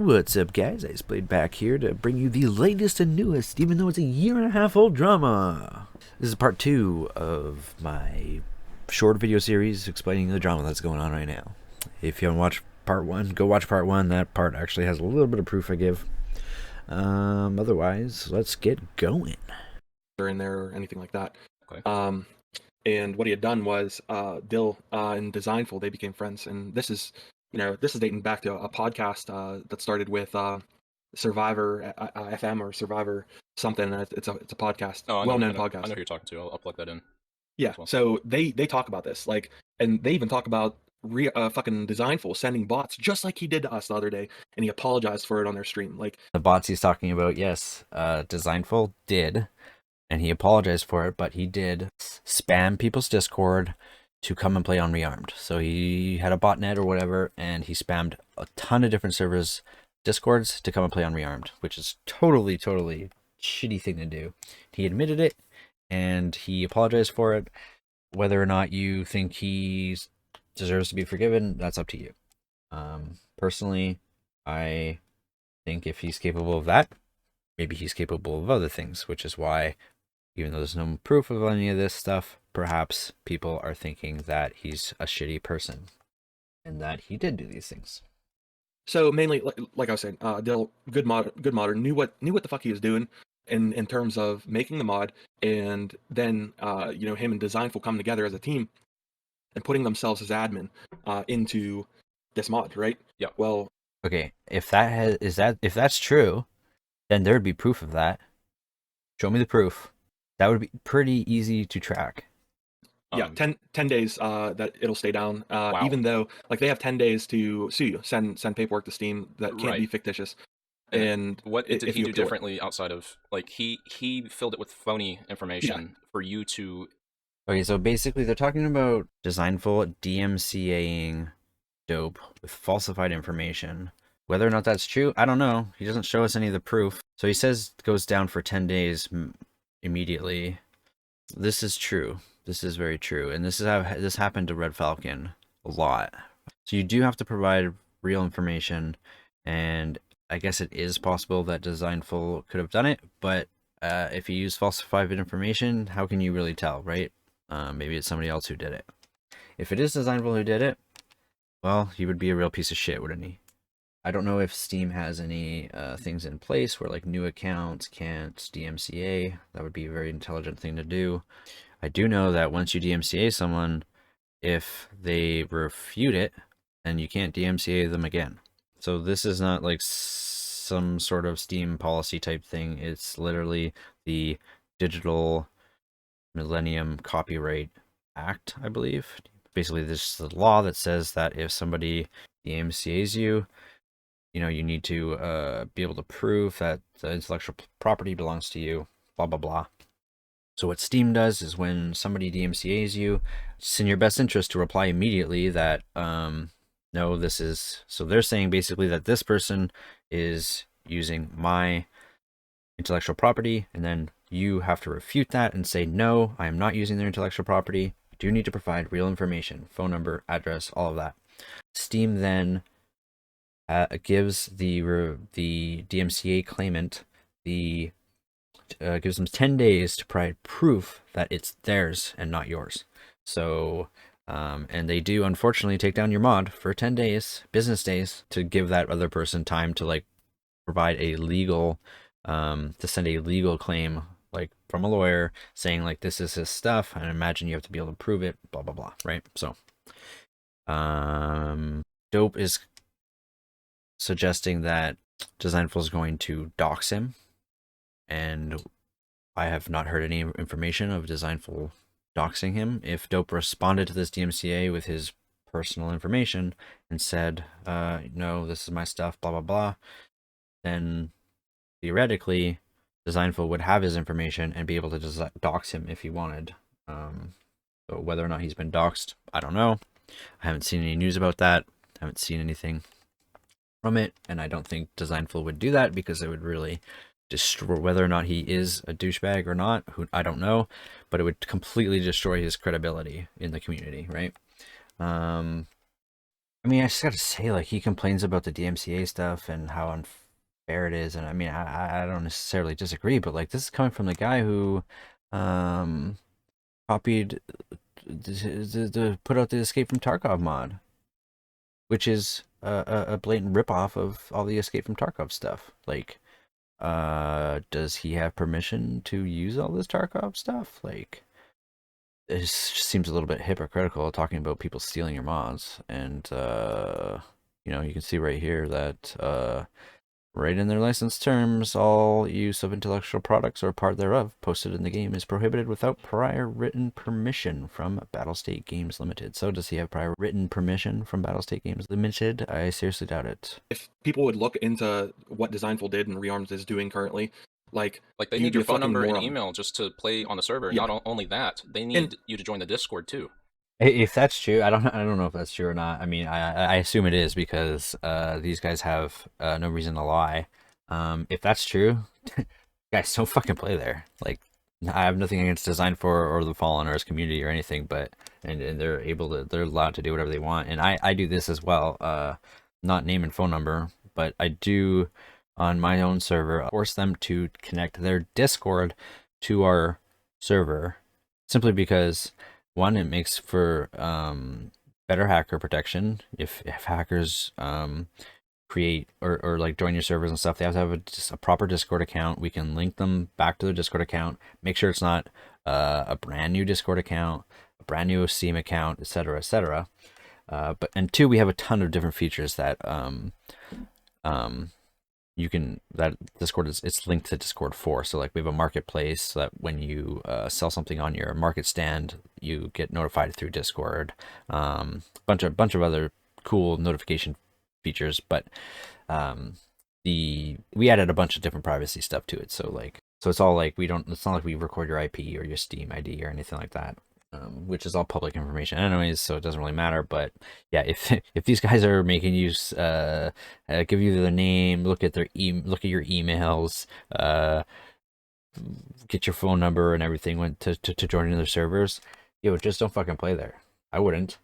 What's up, guys? DayZ's back here to bring you the latest and newest, even though it's a year and a half old drama. This is part 2 of my short video series explaining the drama that's going on right now. If you haven't watched part 1, go watch part 1. That part actually has a little bit of proof I give. Otherwise, let's get going. In there or anything like that. Okay. And what he had done was Dill and Designful, they became friends, and this is dating back to a podcast that started with Survivor FM or Survivor something. It's a podcast, well-known podcast. I know who you're talking to. I'll plug that in. Yeah. Well. So they talk about this, and they even talk about fucking Designful sending bots just like he did to us the other day, and he apologized for it on their stream. Like the bots he's talking about, yes, Designful did, and he apologized for it, but he did spam people's Discord to come and play on Rearmed. So he had a botnet or whatever, and he spammed a ton of different servers, Discords, to come and play on Rearmed, which is totally shitty thing to do. He admitted it, and he apologized for it. Whether or not you think he deserves to be forgiven, that's up to you. Personally, I think if he's capable of that, maybe he's capable of other things, which is why, even though there's no proof of any of this stuff, perhaps people are thinking that he's a shitty person and that he did do these things. So mainly, like I was saying, Dill, good modder, knew what the fuck he was doing in terms of making the mod, and then him and Designful come together as a team and putting themselves as admin into this mod, right? Yeah. Well, okay, if that's true, then there'd be proof of that. Show me the proof. That would be pretty easy to track. Yeah, 10 days that it'll stay down. Wow. Even though they have 10 days to sue you, send paperwork to Steam that can't be fictitious. And what did he do differently outside of he filled it with phony information for you to? Okay, so basically they're talking about Designful DMCAing Dope with falsified information. Whether or not that's true, I don't know. He doesn't show us any of the proof. So he says it goes down for 10 days immediately. This is true. This is very true, and this happened to Red Falcon a lot. So you do have to provide real information, and I guess it is possible that Designful could have done it, but if you use falsified information, how can you really tell, right? Maybe it's somebody else who did it. If it is Designful who did it, well, he would be a real piece of shit, wouldn't he? I don't know if Steam has any things in place where new accounts can't DMCA. That would be a very intelligent thing to do. I do know that once you DMCA someone, if they refute it, then you can't DMCA them again. So this is not some sort of Steam policy type thing. It's literally the Digital Millennium Copyright Act, I believe. Basically, this is the law that says that if somebody DMCAs you, you need to be able to prove that the intellectual property belongs to you, blah, blah, blah. So what Steam does is when somebody DMCAs you, it's in your best interest to reply immediately that, no, this is... So they're saying basically that this person is using my intellectual property, and then you have to refute that and say, no, I am not using their intellectual property. You do need to provide real information, phone number, address, all of that. Steam then gives the DMCA claimant gives them 10 days to provide proof that it's theirs and not yours. So, and they do unfortunately take down your mod for 10 days, business days, to give that other person time to provide a legal, to send a legal claim, from a lawyer saying this is his stuff, and I imagine you have to be able to prove it, blah, blah, blah, right? So, Dope is suggesting that Designful is going to dox him, and I have not heard any information of Designful doxing him. If Dope responded to this DMCA with his personal information and said, no, this is my stuff, blah, blah, blah, then theoretically Designful would have his information and be able to dox him if he wanted. So whether or not he's been doxed, I don't know. I haven't seen any news about that. I haven't seen anything from it, and I don't think Designful would do that because it would really destroy, whether or not he is a douchebag or not, I don't know, but it would completely destroy his credibility in the community, right? I mean, I just gotta say, like, he complains about the DMCA stuff and how unfair it is, and I mean, I don't necessarily disagree, but like, this is coming from the guy who, um, copied to put out the Escape from Tarkov mod, which is a blatant ripoff of all the Escape from Tarkov stuff. Like, does he have permission to use all this Tarkov stuff? Like, it just seems a little bit hypocritical talking about people stealing your mods, and you know, you can see right here that right in their license terms, all use of intellectual products or part thereof posted in the game is prohibited without prior written permission from Battlestate Games Limited. So does he have prior written permission from Battlestate Games Limited? I seriously doubt it. If people would look into what Designful did and Rearmed is doing currently, like they you'd need be your a phone fucking number and moron. email just to play on the server. Yeah. Not only that, they need you to join the Discord too. If that's true, I don't know if that's true or not. I mean, I assume it is because these guys have no reason to lie. If that's true, guys, don't fucking play there. Like, I have nothing against Design for or the Fallen or his community or anything, but and they're allowed to do whatever they want, and I do this as well. Not name and phone number, but I do on my own server force them to connect their Discord to our server, simply because one, it makes for better hacker protection. If hackers create or like join your servers and stuff, they have to have a proper Discord account. We can link them back to their Discord account, make sure it's not a brand new Discord account, a brand new Steam account, etc., etc. And two, we have a ton of different features that you can, that Discord is, it's linked to Discord for. So like, we have a marketplace so that when you sell something on your market stand, you get notified through Discord. Bunch of other cool notification features, but we added a bunch of different privacy stuff to it. So like, it's all like, it's not like we record your IP or your Steam ID or anything like that. Which is all public information anyways, so it doesn't really matter. But yeah, if these guys are making you give you their name, look at your emails, get your phone number and everything to join in their servers, just don't fucking play there. I wouldn't.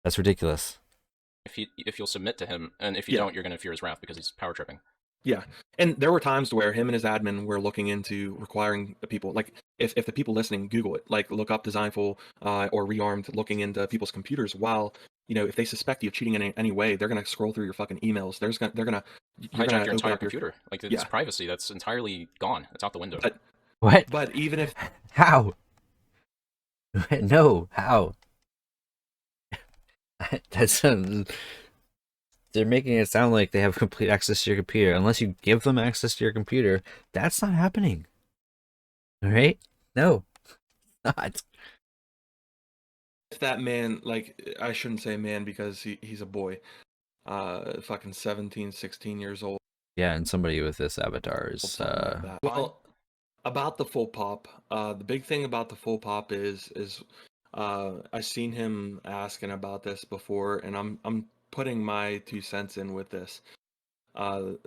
That's ridiculous. If you'll submit to him, and if you don't, you're gonna fear his wrath because he's power tripping. Yeah, and there were times where him and his admin were looking into requiring the people, like if the people listening Google it, like look up Designful or Rearmed, looking into people's computers. While if they suspect you of cheating in any way, they're gonna scroll through your fucking emails. They're gonna hijack your entire computer. Like, it's privacy that's entirely gone. It's out the window. What? But even if how? No, how? That's they're making it sound like they have complete access to your computer. Unless you give them access to your computer, that's not happening. All right? No, not. If that man, like, I shouldn't say man because he's a boy, fucking 17, 16 years old. Yeah, and somebody with this avatar is well, about the full pop. The big thing about the full pop is I've seen him asking about this before, and I'm putting my 2 cents in with this. If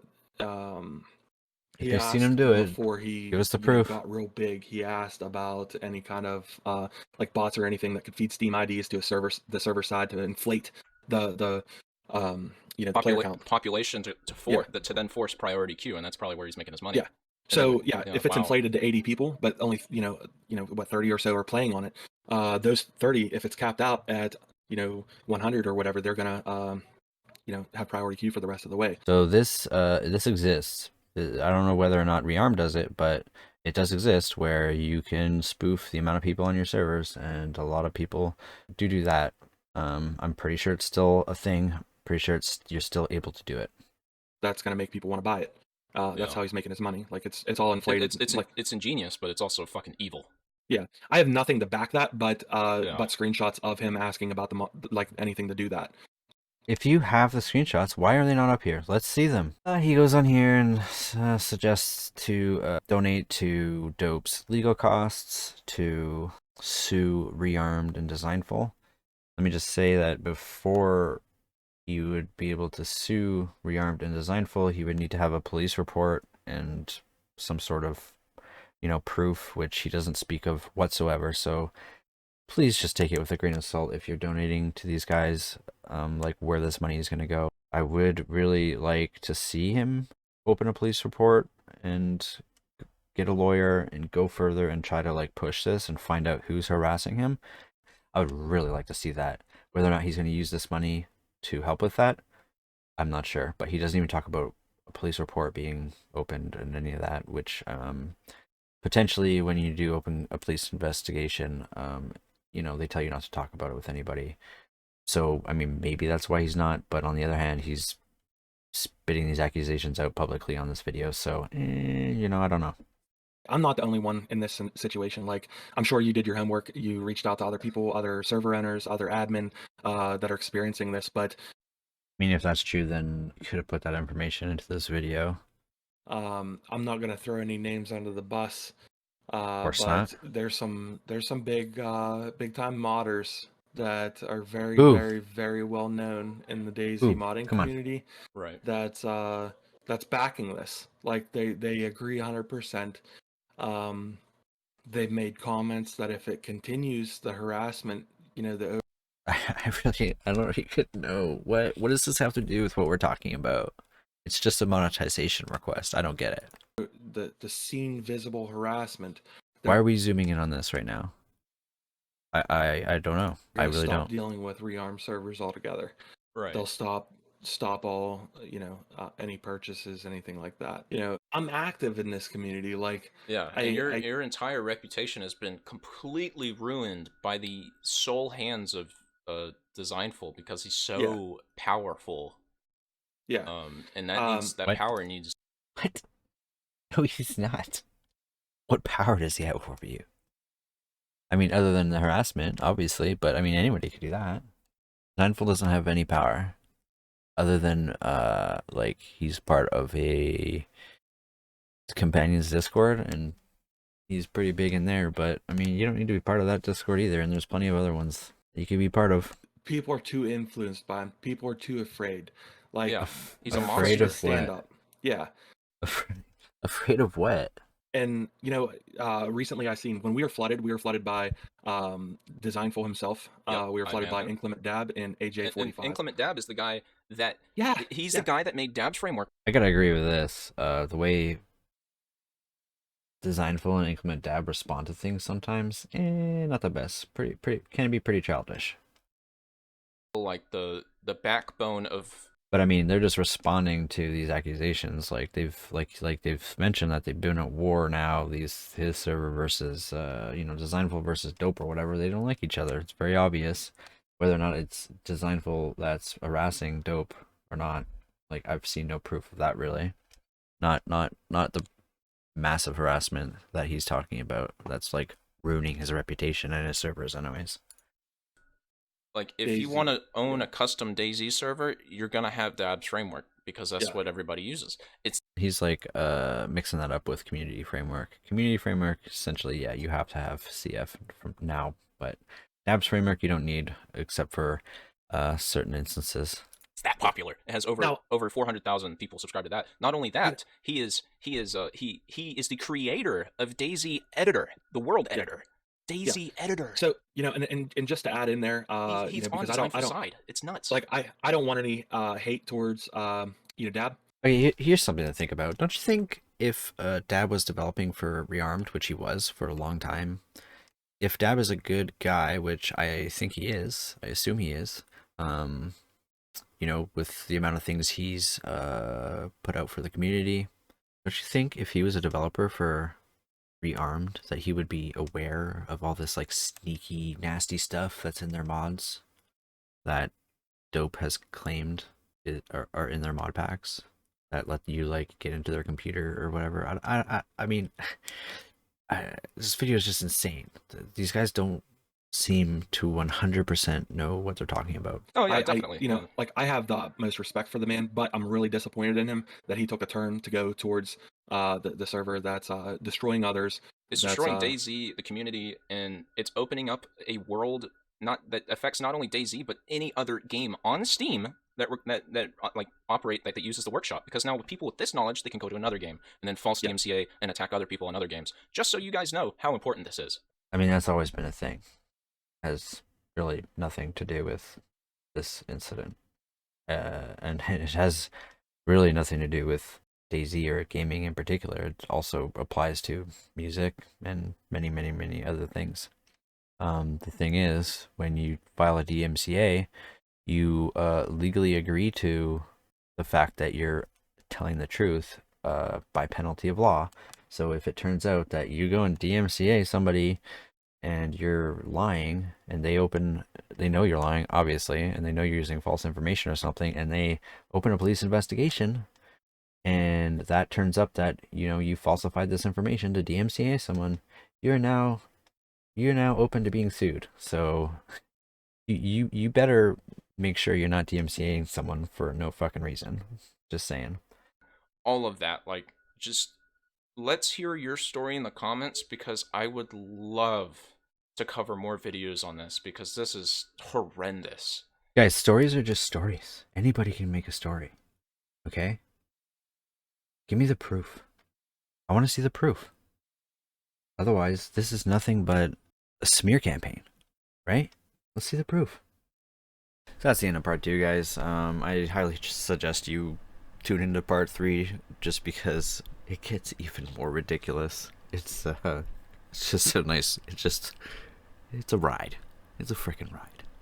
you've seen him do it, before he give us the proof. Got real big. He asked about any kind of like bots or anything that could feed Steam IDs to the server side to inflate the player count. Population to then force priority queue, and that's probably where he's making his money. Yeah. So if it's inflated to 80 people, but only what 30 or so are playing on it, those 30, if it's capped out at 100 or whatever, they're gonna have priority queue for the rest of the way. So this exists. I don't know whether or not Rearm does it, but it does exist where you can spoof the amount of people on your servers, and a lot of people do that. I'm pretty sure it's still a thing. Pretty sure you're still able to do it. That's gonna make people want to buy it. That's how he's making his money. Like, it's all inflated. It's ingenious, but it's also fucking evil. Yeah, I have nothing to back that, but screenshots of him asking about like anything to do that. If you have the screenshots, why are they not up here? Let's see them. He goes on here and suggests to donate to Dope's legal costs, to sue Rearmed and Designful. Let me just say that before you would be able to sue Rearmed and Designful, he would need to have a police report and some sort of proof, which he doesn't speak of whatsoever. So please just take it with a grain of salt if you're donating to these guys, like where this money is going to go. I would really like to see him open a police report and get a lawyer and go further and try to like push this and find out who's harassing him. I would really like to see that. Whether or not he's going to use this money to help with that, I'm not sure. But he doesn't even talk about a police report being opened and any of that, which potentially when you do open a police investigation, you know, they tell you not to talk about it with anybody. So, I mean, maybe that's why he's not. But on the other hand, he's spitting these accusations out publicly on this video. So, you know, I don't know. I'm not the only one in this situation. Like, I'm sure you did your homework. You reached out to other people, other server owners, other admin that are experiencing this. But I mean, if that's true, then you could have put that information into this video. I'm not gonna throw any names under the bus. Of course But not. there's some big big time modders that are very Ooh. very very well known in the DayZ Ooh, modding come on. community. Right. That's backing this. Like they agree 100%. They've made comments that if it continues, the harassment, you know, I don't even know what does this have to do with what we're talking about? It's just a monetization request. I don't get it. the seen visible harassment. Why are we zooming in on this right now? I don't know. I really stop don't. dealing with rearm servers altogether. Right. They'll stop all, you know, any purchases, anything like that. You know, I'm active in this community. Like, Yeah, and your entire reputation has been completely ruined by the sole hands of Designful because he's so powerful. Yeah. And that needs that What? power needs. What? No, he's not. What power does he have over you? I mean, other than the harassment, obviously, but I mean, anybody could do that. Nineful doesn't have any power, other than like he's part of a companions Discord, and he's pretty big in there. But I mean, you don't need to be part of that Discord either, and there's plenty of other ones you could be part of. People are too influenced by him. People are too afraid. Like, Yeah, he's a afraid monster. of stand what? up. Yeah. Afraid of what? And you know, recently I seen when we were flooded by Designful himself. Yep, We were flooded by Manlo. Inclement Dab and AJ45. Inclement Dab is the guy that he's yeah. the guy that made Dab's framework. I gotta agree with this. The way Designful and Inclement Dab respond to things sometimes, not the best. Pretty can be pretty childish. Like the backbone of. But I mean, they're just responding to these accusations. Like they've they've mentioned that they've been at war now. His server versus you know, Designful versus Dope or whatever. They don't like each other. It's very obvious whether or not it's Designful that's harassing Dope or not. Like I've seen no proof of that really. Not the massive harassment that he's talking about. That's like ruining his reputation and his servers, anyways. Like, if you want to own a custom DayZ server, you're gonna have Dab's framework because that's what everybody uses. He's like mixing that up with community framework. Community framework, essentially, yeah, you have to have CF from now, but Dab's framework you don't need except for certain instances. It's that popular. It has over 400,000 people subscribed to that. Not only that, he is the creator of DayZ Editor, the world editor. DayZ Editor. So, you know, and just to add in there, he's you know, on because I don't side. It's nuts. Like I don't want any hate towards you know, Dab. Okay, here's something to think about. Don't you think if Dab was developing for Rearmed, which he was for a long time, if Dab is a good guy, which I think he is, I assume he is, you know, with the amount of things he's put out for the community, don't you think if he was a developer for Rearmed that he would be aware of all this like sneaky nasty stuff that's in their mods that Dope has claimed are in their mod packs that let you like get into their computer or whatever? I mean, this video is just insane. These guys don't seem to 100% know what they're talking about. Oh yeah, definitely. You know, like I have the most respect for the man, but I'm really disappointed in him that he took a turn to go towards the server that's destroying others. It's destroying DayZ, the community, and it's opening up a world that affects not only DayZ but any other game on Steam that like operate that uses the workshop. Because now with people with this knowledge, they can go to another game and then false DMCA and attack other people in other games. Just so you guys know how important this is. I mean, that's always been a thing. has really nothing to do with this incident. And it has really nothing to do with DayZ or gaming in particular. It also applies to music and many, many, many other things. The thing is, when you file a DMCA, you legally agree to the fact that you're telling the truth by penalty of law. So if it turns out that you go and DMCA somebody and you're lying, and they know you're lying, obviously, and they know you're using false information or something, and they open a police investigation, and that turns up that, you know, you falsified this information to DMCA someone, you're now open to being sued. So you better make sure you're not DMCAing someone for no fucking reason. Just saying. All of that, like, just let's hear your story in the comments, because I would love to cover more videos on this, because this is horrendous. Guys, stories are just stories. Anybody can make a story. Okay? Give me the proof. I want to see the proof. Otherwise, this is nothing but a smear campaign, right? Let's see the proof. So that's the end of part 2, guys. I highly suggest you tune into part 3, just because it gets even more ridiculous. It's just so nice. It's a ride. It's a freaking ride.